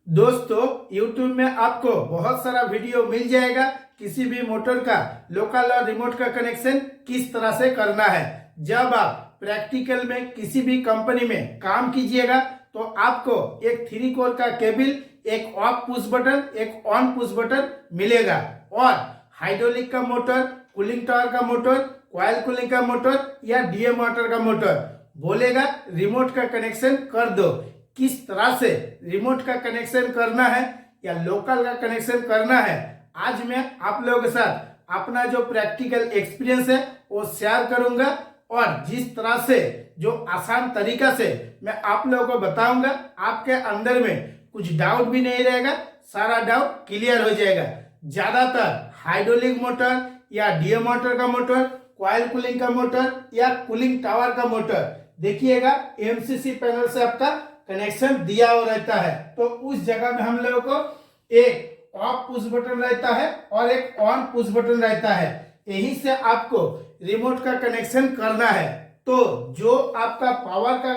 दोस्तों YouTube में आपको बहुत सारा वीडियो मिल जाएगा किसी भी मोटर का लोकल और रिमोट का कनेक्शन किस तरह से करना है। जब आप प्रैक्टिकल में किसी भी कंपनी में काम कीजिएगा तो आपको एक 3 कोर का केबल, एक ऑफ पुश बटन, एक ऑन पुश बटन मिलेगा और हाइड्रोलिक का मोटर, कूलिंग टावर का मोटर, कॉइल कूलिंग का मोटर या डीए मोटर का मोटर बोलेगा रिमोट का कनेक्शन कर दो। किस तरह से रिमोट का कनेक्शन करना है या लोकल का कनेक्शन करना है, आज मैं आप लोगों के साथ अपना जो प्रैक्टिकल एक्सपीरियंस है वो शेयर करूंगा और जिस तरह से जो आसान तरीका से मैं आप लोगों को बताऊंगा, आपके अंदर में कुछ डाउट भी नहीं रहेगा, सारा डाउट क्लियर हो जाएगा। ज्यादातर हाइड्रोलिक मोटर या डीए मोटर का मोटर, कॉइल कूलिंग का मोटर या कूलिंग टावर का मोटर देखिएगा एमसीसी पैनल से आपका कनेक्शन दिया हुआ रहता है, तो उस जगह में हम लोगों को एक ऑफ पुश बटन रहता है और एक ऑन पुश बटन रहता है। यही से आपको रिमोट का कनेक्शन करना है। तो जो आपका पावर का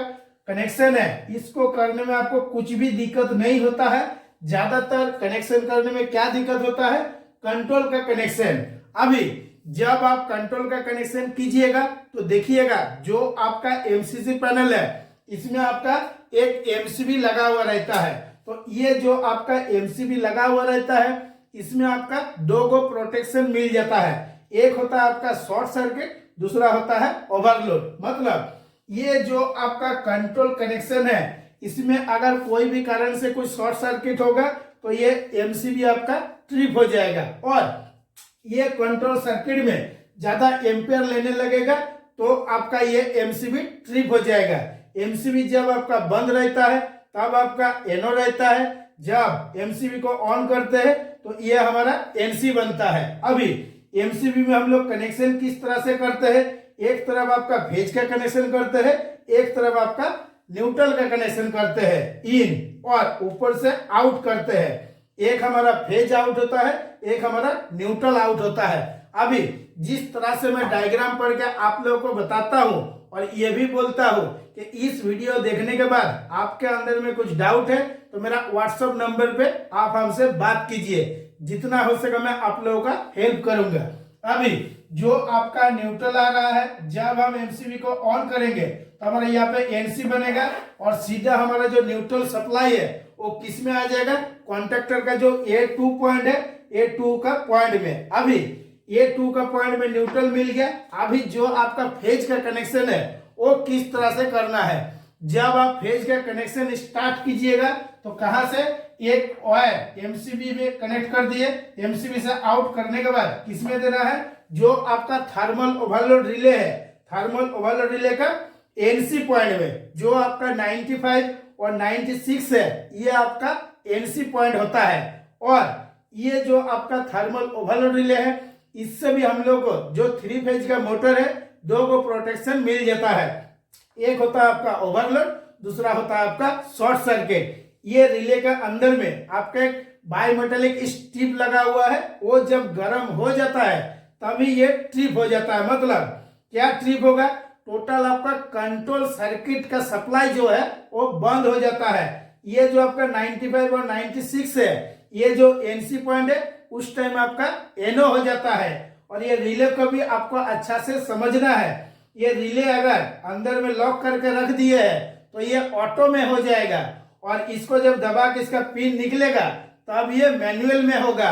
कनेक्शन है इसको करने में आपको कुछ भी दिक्कत नहीं होता है। ज्यादातर कनेक्शन करने में क्या दिक्कत होता है, कंट्रोल का कनेक्शन। अभी जब आप कंट्रोल का कनेक्शन कीजिएगा तो देखिएगा जो आपका एमसीसी पैनल है इसमें आपका एक एमसीबी लगा हुआ रहता है। तो ये जो आपका एमसीबी लगा हुआ रहता है इसमें आपका 2 गो प्रोटेक्शन मिल जाता है। एक होता है आपका शॉर्ट सर्किट, दूसरा होता है ओवरलोड। मतलब ये जो आपका कंट्रोल कनेक्शन है इसमें अगर कोई भी कारण से कोई शॉर्ट सर्किट होगा तो ये एमसीबी आपका ट्रिप हो जाएगा और ये कंट्रोल सर्किट में ज्यादा एम्पियर लेने लगेगा तो आपका ये एमसीबी ट्रिप हो जाएगा। एमसीबी जब आपका बंद रहता है तब आपका एनो रहता है, जब एमसीबी को ऑन करते हैं तो ये हमारा एनसी बनता है। अभी एमसीबी में हम लोग कनेक्शन किस तरह से करते हैं, एक तरफ आपका फेज का कनेक्शन करते हैं, एक तरफ आपका न्यूट्रल का कनेक्शन करते हैं इन, और ऊपर से आउट करते हैं। एक हमारा फेज आउट होता है, एक हमारा न्यूट्रल आउट होता है। अभी जिस तरह से मैं डायग्राम पढ़ के आप लोगों को बताता हूं और ये भी बोलता हूं कि इस वीडियो देखने के बाद आपके अंदर में कुछ डाउट है तो मेरा व्हाट्सएप नंबर पे आप हमसे बात कीजिए, जितना हो सके मैं आप लोगों का हेल्प करूंगा। अभी जो आपका न्यूट्रल आ रहा है, जब हम एमसीबी को ऑन करेंगे तो हमारा यहाँ पे एनसी बनेगा और सीधा हमारा जो न्यूट्रल सप्लाई है वो किस में आ जाएगा, कॉन्टेक्टर का जो A2 पॉइंट है A2 का पॉइंट में। अभी A2 का पॉइंट में न्यूट्रल मिल गया। अभी जो आपका फेज का कनेक्शन है वो किस तरह से करना है, जब आप फेज का कनेक्शन स्टार्ट कीजिएगा तो कहां से एक वायर एमसीबी में कनेक्ट कर दिए, एमसीबी से आउट करने के बाद किसमें देना है, जो आपका थर्मल ओवरलोड रिले है, थर्मल ओवरलोड रिले का एनसी पॉइंट में, जो आपका 95 और 96 है ये आपका एनसी पॉइंट होता है। और ये जो आपका थर्मल ओवरलोड रिले है इससे भी हम लोग को जो 3 फेज का मोटर है 2 को प्रोटेक्शन मिल जाता है। एक होता है आपका ओवरलोड, दूसरा होता है आपका शॉर्ट सर्किट। ये रिले के अंदर में आपका एक बायमेटेलिक स्ट्रिप लगा हुआ है, वो जब गर्म हो जाता है तभी ये ट्रिप हो जाता है। मतलब क्या ट्रिप होगा, टोटल आपका कंट्रोल सर्किट का सप्लाई जो है वो बंद हो जाता है। ये जो आपका 95 और 96 है, ये जो एनसी पॉइंट है उस टाइम आपका एनो हो जाता है। और ये रिले को भी आपको अच्छा से समझना है। ये रिले अगर अंदर में लॉक करके रख दिए है तो ये ऑटो में हो जाएगा और इसको जब दबा के इसका पिन निकलेगा तब ये मैनुअल में होगा।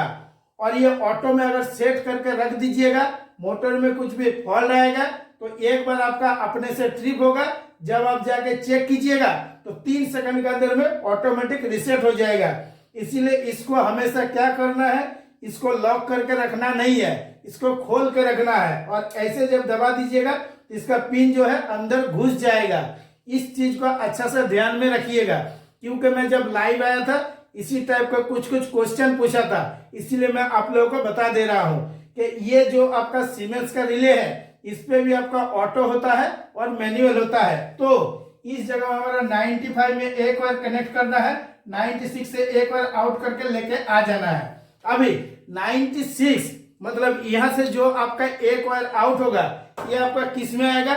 और ये ऑटो में अगर सेट करके रख दीजिएगा, मोटर में कुछ भी फॉल्ट आएगा तो एक बार आपका अपने से ट्रिप होगा, जब आप जाके चेक कीजिएगा तो 3 सेकंड के अंदर में ऑटोमेटिक रिसेट हो जाएगा। इसीलिए इसको हमेशा क्या करना है, इसको लॉक करके रखना नहीं है, इसको खोल के रखना है और ऐसे जब दबा दीजिएगा इसका पिन जो है अंदर घुस जाएगा। इस चीज को अच्छा से ध्यान में रखिएगा, क्योंकि मैं जब लाइव आया था इसी टाइप का कुछ क्वेश्चन पूछा था, इसीलिए मैं आप लोगों को बता दे रहा हूं कि ये जो आपका सीमेंस का रिले है इस पे भी आपका ऑटो होता है और मैनुअल होता है। तो इस जगह हमारा 95 में एक बार कनेक्ट करना है, 96 से एक बार आउट करके लेके आ जाना है। अभी 96 मतलब यहां से जो आपका एक वायर आउट होगा ये आपका किस में आएगा,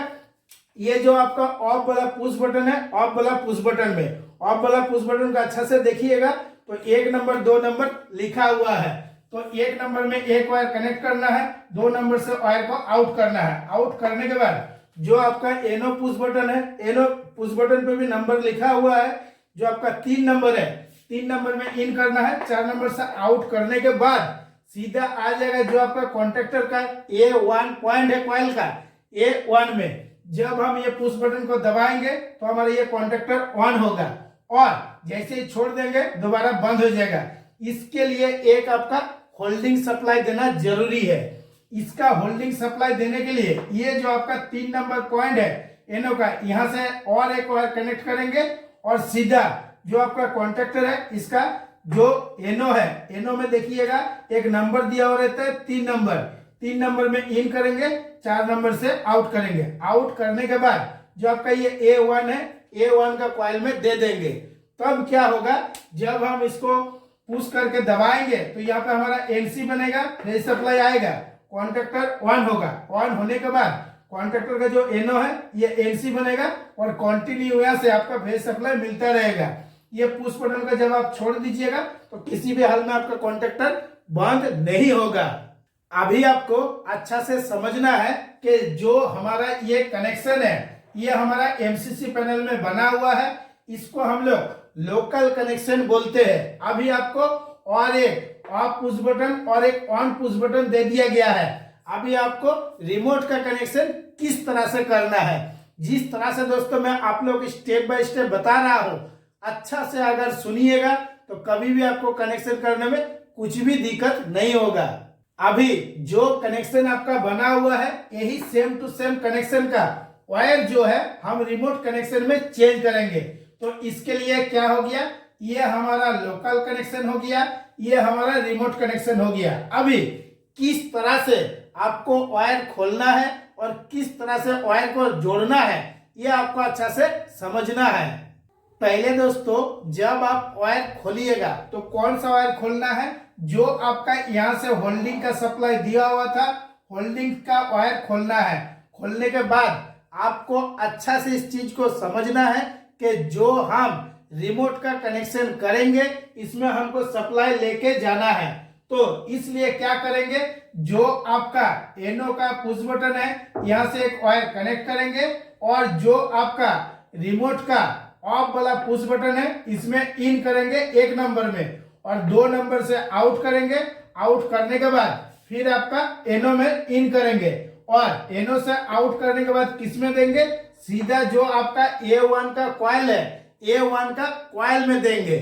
ये जो आपका ऑफ वाला पुश बटन है, ऑफ वाला पुश बटन में, ऑफ वाला पुश बटन को अच्छा से देखिएगा तो 1 नंबर 2 नंबर लिखा हुआ है। तो 1 नंबर में एक वायर कनेक्ट करना है, 2 नंबर से वायर को आउट करना है। आउट करने के बाद जो आपका एनो पुश बटन है, एनो पुश बटन पे भी नंबर लिखा हुआ है, जो आपका 3 नंबर है, 3 नंबर में इन करना है। 4 नंबर से आउट करने के बाद सीधा आ जाएगा जो आपका कॉन्टेक्टर का A1 पॉइंट है कॉइल का, A1 में जब हम ये पुश बटन को दबाएंगे तो हमारा ये कॉन्टेक्टर ऑन होगा और जैसे ही छोड़ देंगे दोबारा बंद हो जाएगा। इसके लिए एक आपका होल्डिंग सप्लाई देना जरूरी है। इसका होल्डिंग सप्लाई देने के लिए ये जो आपका 3 नंबर पॉइंट है एनो का, यहां से और एक वायर कनेक्ट करेंगे और सीधा जो आपका कॉन्टेक्टर है इसका जो एनो है, एनो में देखिएगा एक नंबर दिया हुआ रहता है 3 नंबर में इन करेंगे, 4 नंबर से आउट करेंगे। आउट करने के बाद जो आपका ये A1 है, A1 का कॉइल में दे देंगे। तब क्या होगा, जब हम इसको पुश करके दबाएंगे तो यहाँ पे हमारा NC बनेगा, फेज सप्लाई आएगा, कॉन्टेक्टर ऑन होगा। ऑन होने के बाद कॉन्टेक्टर का जो एनो है ये NC बनेगा और कंटिन्यू यहाँ से आपका फेज सप्लाई मिलता रहेगा। ये पुश बटन का जब आप छोड़ दीजिएगा तो किसी भी हाल में आपका कॉन्टेक्टर बंद नहीं होगा। अभी आपको अच्छा से समझना है कि जो हमारा ये कनेक्शन है ये हमारा MCC पैनल में बना हुआ है, इसको हम लोग लोकल कनेक्शन बोलते हैं। अभी आपको और एक ऑफ पुश बटन और एक ऑन पुश बटन दे दिया गया है। अभी आपको रिमोट का कनेक्शन किस तरह से करना है, जिस तरह से दोस्तों मैं आप लोग स्टेप बाय स्टेप बता रहा हूं, अच्छा से अगर सुनिएगा तो कभी भी आपको कनेक्शन करने में कुछ भी दिक्कत नहीं होगा। अभी जो कनेक्शन आपका बना हुआ है यही सेम टू सेम कनेक्शन का वायर जो है हम रिमोट कनेक्शन में चेंज करेंगे। तो इसके लिए क्या हो गया, ये हमारा लोकल कनेक्शन हो गया, ये हमारा रिमोट कनेक्शन हो गया। अभी किस तरह से आपको वायर खोलना है और किस तरह से वायर को जोड़ना है ये आपको अच्छा से समझना है। पहले दोस्तों जब आप वायर खोलिएगा तो कौन सा वायर खोलना है, जो आपका यहाँ से होल्डिंग का सप्लाई दिया हुआ था होल्डिंग का वायर खोलना है। खोलने के बाद आपको अच्छा से इस चीज को समझना है कि जो हम रिमोट का कनेक्शन करेंगे इसमें हमको सप्लाई लेके जाना है। तो इसलिए क्या करेंगे, जो आपका एनो का पुश बटन है यहाँ से एक वायर कनेक्ट करेंगे और जो आपका रिमोट का ऑफ वाला पुश बटन है इसमें इन करेंगे 1 नंबर में और 2 नंबर से आउट करेंगे। आउट करने के बाद फिर आपका एनो में इन करेंगे और एनो से आउट करने के बाद किस में देंगे, सीधा जो आपका A1 का कॉइल है A1 का कॉइल में देंगे।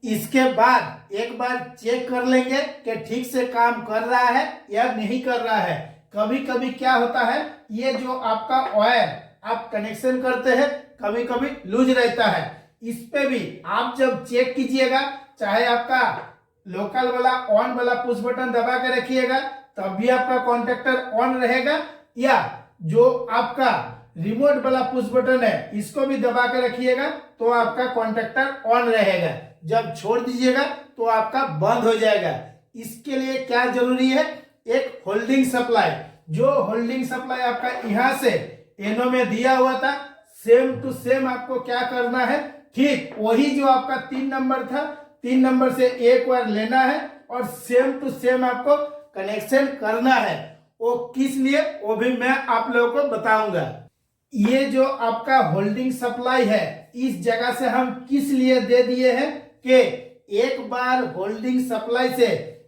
इसके बाद एक बार चेक कर लेंगे कि ठीक से काम कर रहा है या नहीं कर रहा है। कभी कभी क्या होता है, ये जो आपका वायर आप कनेक्शन करते हैं कभी कभी लूज रहता है। इस पे भी आप जब चेक कीजिएगा, चाहे आपका लोकल वाला ऑन वाला पुश बटन दबा के रखिएगा तब भी आपका कॉन्टेक्टर ऑन रहेगा, या जो आपका रिमोट वाला पुश बटन है इसको भी दबा के रखिएगा तो आपका कॉन्टेक्टर ऑन रहेगा। जब छोड़ दीजिएगा तो आपका बंद हो जाएगा। इसके लिए क्या जरूरी है, एक होल्डिंग सप्लाई। जो होल्डिंग सप्लाई आपका यहाँ से एनो में दिया हुआ था सेम टू सेम आपको क्या करना है, ठीक वही जो आपका 3 नंबर था 3 नंबर से एक वायर लेना है और सेम टू सेम आपको कनेक्शन करना है। वो किस लिए वो भी मैं आप लोगों को बताऊंगा। ये जो आपका होल्डिंग सप्लाई है इस जगह से हम किस लिए दे दिए हैं कि एक बार होल्डिंग सप्लाई से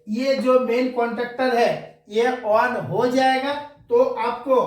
ये जो मेन कॉन्टेक्टर है ये ऑन हो जाएगा तो आपको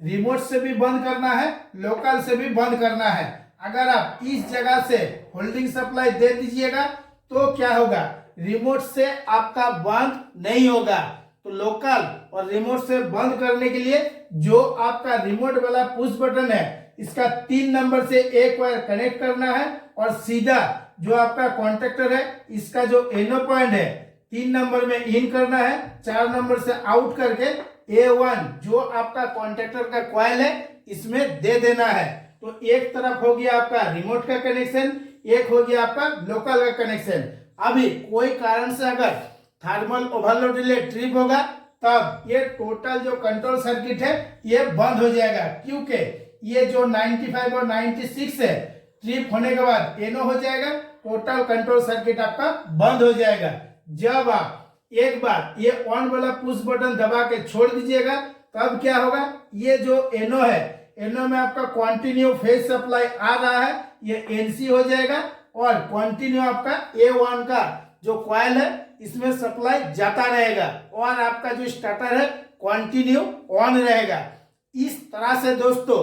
रिमोट से भी बंद करना है, लोकल से भी बंद करना है। अगर आप इस जगह से होल्डिंग सप्लाई दे दीजिएगा तो क्या होगा, रिमोट से आपका बंद नहीं होगा। तो लोकल और रिमोट से बंद करने के लिए जो आपका रिमोट वाला पुश बटन है इसका 3 नंबर से एक वायर कनेक्ट करना है और सीधा जो आपका कॉन्टेक्टर है इसका जो एनो पॉइंट है 3 नंबर में इन करना है, 4 नंबर से आउट करके A1 जो आपका कॉन्टेक्टर का कॉइल है इसमें दे देना है। तो एक तरफ हो गया आपका रिमोट का कनेक्शन, एक हो गया आपका लोकल का कनेक्शन। अभी कोई कारण से अगर थर्मल ओवरलोड रिले ट्रिप होगा तब ये टोटल जो कंट्रोल सर्किट है ये बंद हो जाएगा, क्योंकि ये जो 95 और 96 है ट्रिप होने के बाद एनो हो जाएगा, टोटल कंट्रोल सर्किट आपका बंद हो जाएगा। जब आप एक बार ये ऑन वाला पुश बटन दबा के छोड़ दीजिएगा तब क्या होगा, ये जो एनो है, एनो में आपका कंटिन्यू फेज सप्लाई आ रहा है, ये एनसी हो जाएगा और कंटिन्यू आपका A1 का जो कॉइल है इसमें सप्लाई जाता रहेगा और आपका जो स्टार्टर है कंटिन्यू ऑन रहेगा। इस तरह से दोस्तों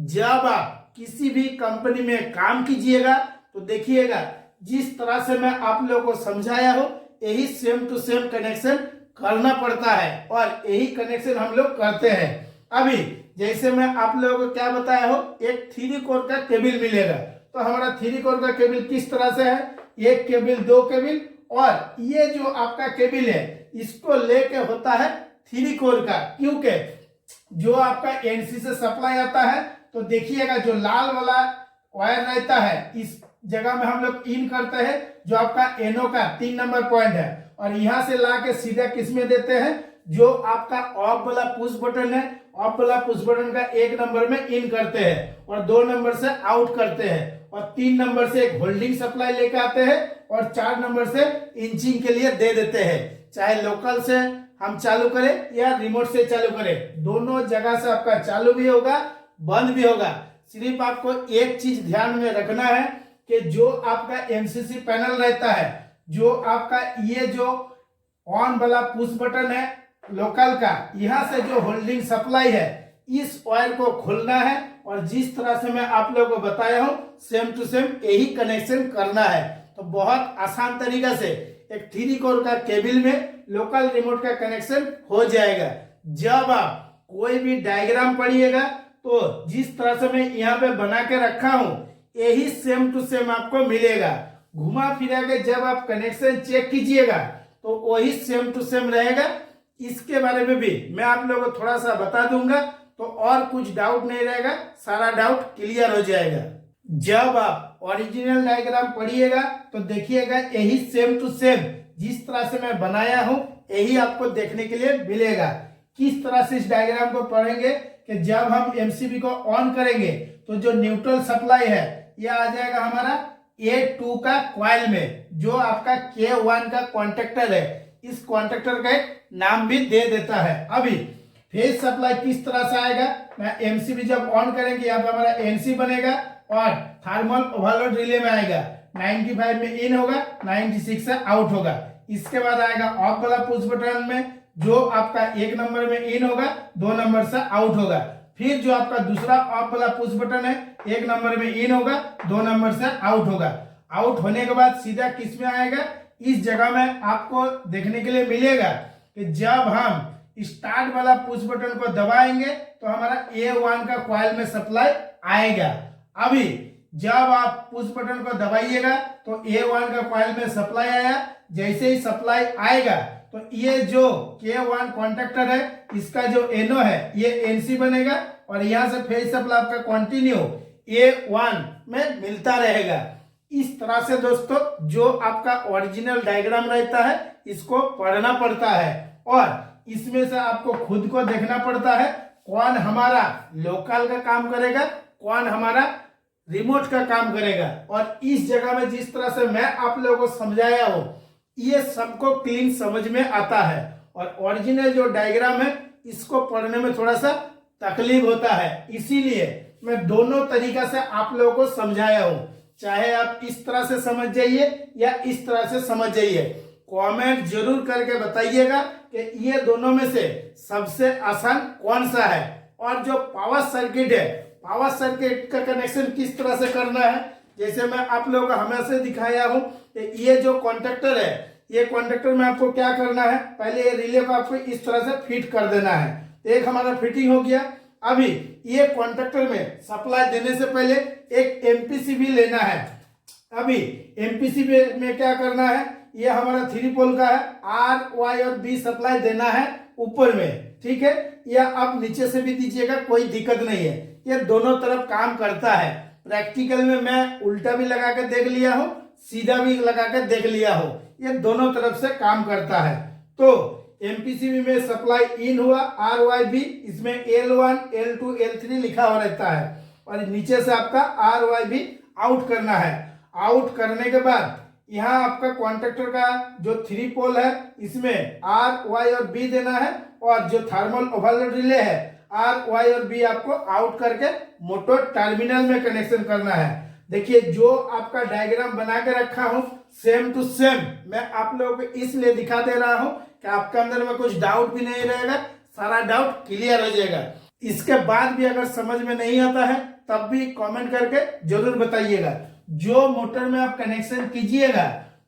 जब आप किसी भी कंपनी में काम कीजिएगा तो देखिएगा जिस तरह से मैं आप लोगों को समझाया हूं यही सेम टू सेम कनेक्शन करना पड़ता है और यही कनेक्शन हम लोग करते हैं। अभी जैसे मैं आप लोगों को क्या बताया हो, एक 3 कोर का केबल मिलेगा, तो हमारा 3 कोर का केबल किस तरह से है, एक केबल, 2 केबल और ये जो आपका केबल है इसको लेके होता है 3 कोर का, क्योंकि जो आपका एनसी से सप्लाई आता है तो देखिएगा जो लाल वाला वायर रहता है इस जगह में हम लोग इन करते हैं जो आपका एनो का 3 नंबर पॉइंट है और यहां से ला के सीधा किस में देते हैं, जो आपका ऑफ वाला पुश बटन है, ऑफ वाला पुश बटन का 1 नंबर में इन करते हैं और 2 नंबर से आउट करते हैं और 3 नंबर से एक होल्डिंग सप्लाई लेके आते हैं और 4 नंबर से इंचिंग के लिए दे देते हैं। चाहे लोकल से हम चालू करें या रिमोट से चालू करें, दोनों जगह से आपका चालू भी होगा बंद भी होगा। सिर्फ आपको एक चीज ध्यान में रखना है कि जो आपका एमसीसी पैनल रहता है, जो आपका ये जो ऑन वाला पुश बटन है लोकल का, यहाँ से जो होल्डिंग सप्लाई है इस वायर को खोलना है और जिस तरह से मैं आप लोगों को बताया हूं सेम टू सेम यही कनेक्शन करना है। तो बहुत आसान तरीका से एक 3 कोर का केबल में लोकल रिमोट का कनेक्शन हो जाएगा। जब आप कोई भी डायग्राम पढ़िएगा तो जिस तरह से मैं यहाँ पे बना के रखा हूं यही सेम टू सेम आपको मिलेगा। घुमा फिरा के जब आप कनेक्शन चेक कीजिएगा तो वही सेम टू सेम रहेगा। इसके बारे में भी मैं आप लोगों को थोड़ा सा बता दूंगा तो और कुछ डाउट नहीं रहेगा, सारा डाउट क्लियर हो जाएगा। जब आप ओरिजिनल डायग्राम पढ़िएगा तो देखिएगा यही सेम टू सेम जिस तरह से मैं बनाया हूं यही आपको देखने के लिए मिलेगा। किस तरह से इस डायग्राम को पढ़ेंगे कि जब हम एमसीबी को ऑन करेंगे तो जो न्यूट्रल सप्लाई है यह आ जाएगा हमारा A2 का कॉइल में, जो आपका K1 का कॉन्टेक्टर है, इस कॉन्टेक्टर का एक नाम भी दे देता है। अभी फेज सप्लाई किस तरह से आएगा, मैं एमसीबी जब ऑन करेंगे यहाँ पे हमारा एनसी बनेगा और थर्मल ओवरलोड रिले में आएगा, 95 में इन होगा, 96 से आउट होगा। इसके बाद आएगा ऑफ वाला पुश बटन में जो आपका 1 नंबर में इन होगा, 2 नंबर से आउट होगा। फिर जो आपका दूसरा ऑफ वाला पुश बटन है 1 नंबर में इन होगा, 2 नंबर से आउट होगा। आउट होने के बाद सीधा किस में आएगा, इस जगह में आपको देखने के लिए मिलेगा कि जब हम स्टार्ट वाला पुश बटन को दबाएंगे तो हमारा A1 का कॉइल में सप्लाई आएगा। अभी जब आप पुश बटन को दबाइएगा तो A1 का कॉइल में सप्लाई आया, जैसे ही सप्लाई आएगा तो ये जो K1 कॉन्टेक्टर है इसका जो एनो है ये एनसी बनेगा और यहां से फेज सप्लाई आपका कंटिन्यू A1 में मिलता रहेगा। इस तरह से दोस्तों जो आपका ओरिजिनल डायग्राम रहता है इसको पढ़ना पड़ता है और इसमें से आपको खुद को देखना पड़ता है कौन हमारा लोकल का काम करेगा, कौन हमारा रिमोट का काम करेगा। और इस जगह में जिस तरह से मैं आप लोगों को समझाया हूं ये सबको क्लीन समझ में आता है और ओरिजिनल जो डायग्राम है इसको पढ़ने में थोड़ा सा तकलीफ होता है, इसीलिए मैं दोनों तरीका से आप लोगों को समझाया हूं। चाहे आप इस तरह से समझ जाइए या इस तरह से समझ जाइए, कमेंट जरूर करके बताइएगा कि ये दोनों में से सबसे आसान कौन सा है। और जो पावर सर्किट है, पावर सर्किट का कनेक्शन किस तरह से करना है, जैसे मैं आप लोगों को हमेशा दिखाया हूं कि ये जो कॉन्टेक्टर है, ये कॉन्टेक्टर में आपको क्या करना है, पहले ये रिले को आपको इस तरह से फिट कर देना है। एक हमारा फिटिंग हो गया। अभी ये कॉन्टेक्टर में सप्लाई देने से पहले एक एमपीसीबी लेना है। अभी एमपीसीबी में क्या करना है, ये हमारा 3 पोल का है, आर वाई और बी सप्लाई देना है ऊपर में, ठीक है, या आप नीचे से भी दीजिएगा, कोई दिक्कत नहीं है, ये दोनों तरफ काम करता है। प्रैक्टिकल में मैं उल्टा भी लगा के देख लिया हूं, सीधा भी लगा के देख लिया हूं, ये दोनों तरफ से काम करता है। तो एमपीसीबी में सप्लाई इन हुआ आर वाई बी, इसमें L1 L2 L3 लिखा हुआ रहता है और नीचे से आपका आर वाई बी आउट करना है। आउट करने के बाद यहाँ आपका कॉन्ट्रैक्टर का जो 3 पोल है इसमें R, Y और B देना है, और जो थर्मल ओवरलोड रिले है R, Y और B आपको आउट करके मोटर टर्मिनल में कनेक्शन करना है। देखिए जो आपका डायग्राम बना के रखा हूं सेम टू सेम मैं आप लोगों को इसलिए दिखा दे रहा हूं कि आपके अंदर में कुछ डाउट भी नहीं रहेगा, सारा डाउट क्लियर हो जाएगा। इसके बाद भी अगर समझ में नहीं आता है तब भी कमेंट करके जरूर बताइएगा। जो मोटर में आप कनेक्शन कीजिएगा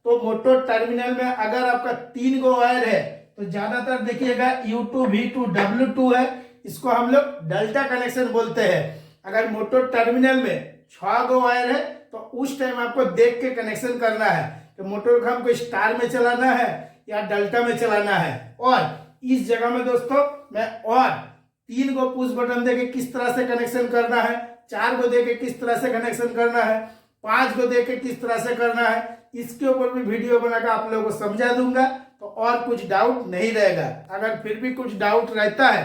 तो मोटर टर्मिनल में अगर आपका 3 गो वायर है तो ज्यादातर देखिएगा U2, V2, W2 है, इसको हम लोग डेल्टा कनेक्शन बोलते हैं। अगर मोटर टर्मिनल में 6 गो वायर है तो उस टाइम आपको देख के कनेक्शन करना है कि मोटर को हमको स्टार में चलाना है या डेल्टा में चलाना है। और इस जगह में दोस्तों मैं और 3 गो पुश बटन देके किस तरह से कनेक्शन करना है, 4 गो देके किस तरह से कनेक्शन करना है, 5 गो देके किस तरह से करना है, इसके ऊपर भी वीडियो बनाकर आप लोगों को समझा दूंगा, तो और कुछ डाउट नहीं रहेगा। अगर फिर भी कुछ डाउट रहता है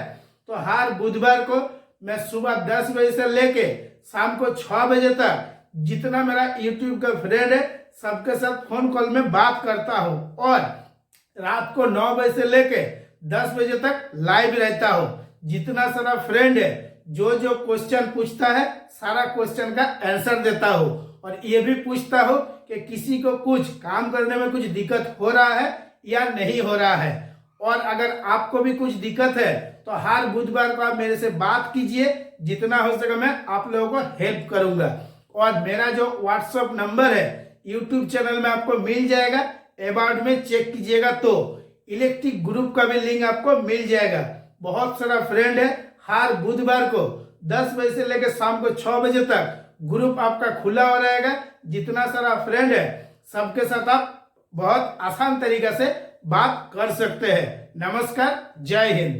तो हर बुधवार को मैं सुबह 10 बजे से लेके शाम को 6 बजे तक जितना मेरा यूट्यूब का फ्रेंड है सबके साथ फोन कॉल में बात करता हूँ, और रात को 9 बजे से लेके 10 बजे तक लाइव रहता हूँ। जितना सारा फ्रेंड है जो जो क्वेश्चन पूछता है सारा क्वेश्चन का आंसर देता हूँ, और ये भी पूछता हूँ कि किसी को कुछ काम करने में कुछ दिक्कत हो रहा है या नहीं हो रहा है। और अगर आपको भी कुछ दिक्कत है तो हर बुधवार को आप मेरे से बात कीजिए, जितना हो सके मैं आप लोगों को हेल्प करूंगा। और मेरा जो व्हाट्सएप नंबर है यूट्यूब चैनल में आपको मिल जाएगा, अबाउट में चेक कीजिएगा तो इलेक्ट्रिक ग्रुप का भी लिंक आपको मिल जाएगा। बहुत सारा फ्रेंड है, हर बुधवार को 10 बजे से लेकर शाम को 6 बजे तक ग्रुप आपका खुला हो रहेगा। जितना सारा फ्रेंड है सबके साथ आप बहुत आसान तरीका से बात कर सकते हैं। नमस्कार, जय हिंद।